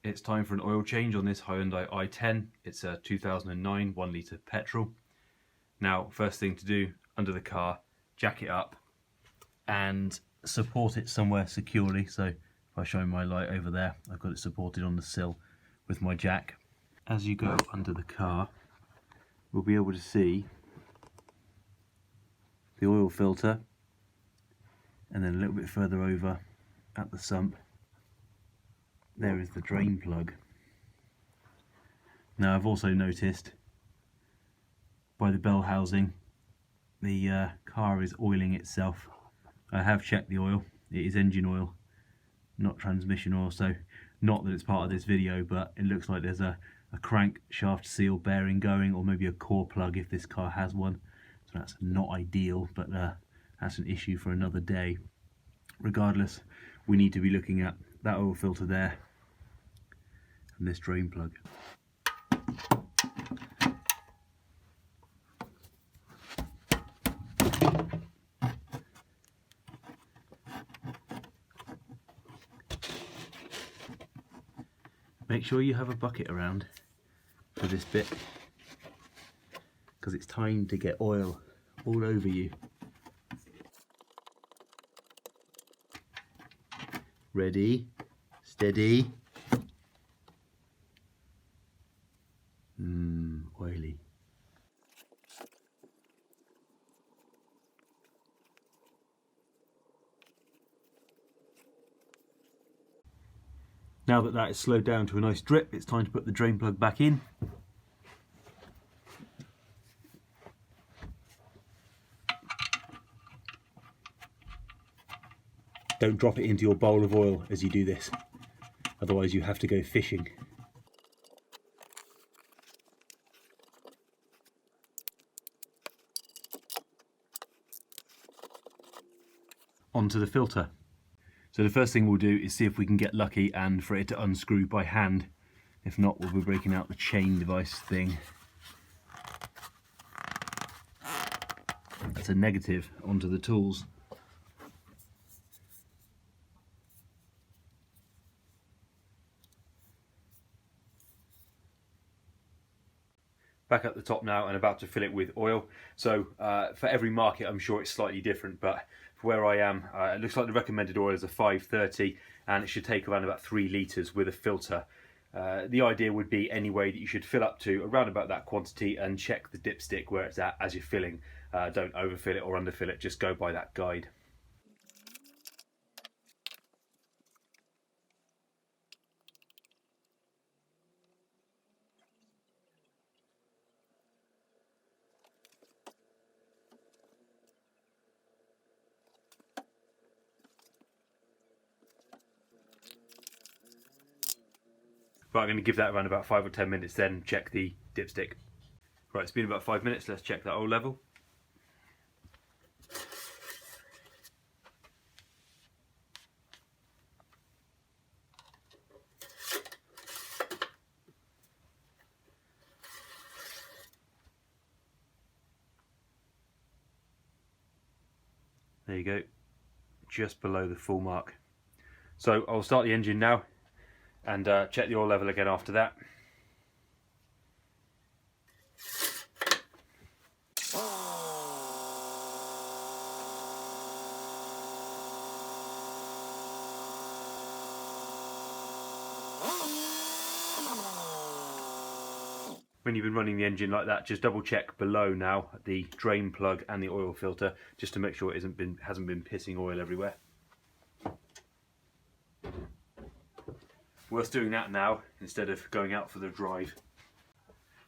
It's time for an oil change on this Hyundai i10. It's a 2009 1 litre petrol. Now, first thing to do, under the car, jack it up and support it somewhere securely. So if I shine my light over there, I've got it supported on the sill with my jack. As you go under the car, we'll be able to see the oil filter, and then a little bit further over at the sump, there is the drain plug. Now, I've also noticed by the bell housing the car is oiling itself. I have checked the oil. It is engine oil, not transmission oil, so not that it's part of this video, but it looks like there's a crankshaft seal bearing going, or maybe a core plug if this car has one. So that's not ideal, but that's an issue for another day. Regardless, we need to be looking at that oil filter there and this drain plug. Make sure you have a bucket around for this bit, because it's time to get oil all over you. Ready, steady. Oily. Now that that is slowed down to a nice drip, it's time to put the drain plug back in. Don't drop it into your bowl of oil as you do this, otherwise you have to go fishing. Onto the filter. So the first thing we'll do is see if we can get lucky and for it to unscrew by hand. If not, we'll be breaking out the chain device thing. That's a negative onto the tools. Back at the top now and about to fill it with oil. So for every market I'm sure it's slightly different, but for where I am, it looks like the recommended oil is a 530, and it should take around about 3 litres with a filter. The idea would be anyway that you should fill up to around about that quantity and check the dipstick where it's at as you're filling. Don't overfill it or underfill it, just go by that guide. Right, I'm going to give that around about 5 or 10 minutes, then check the dipstick. Right, it's been about 5 minutes, let's check that oil level. There you go, just below the full mark. So I'll start the engine now and check the oil level again after that. When you've been running the engine like that, just double check below now the drain plug and the oil filter, just to make sure it hasn't been pissing oil everywhere. Worth doing that now instead of going out for the drive.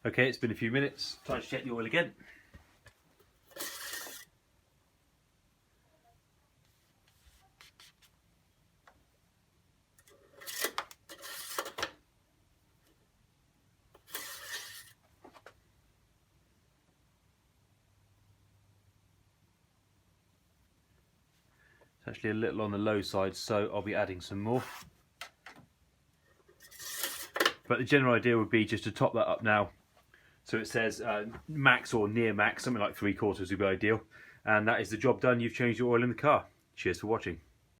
Okay, it's been a few minutes, time to check the oil again. It's actually a little on the low side, so I'll be adding some more. But the general idea would be just to top that up now. So it says max or near max, something like 3/4 would be ideal. And that is the job done. You've changed your oil in the car. Cheers for watching.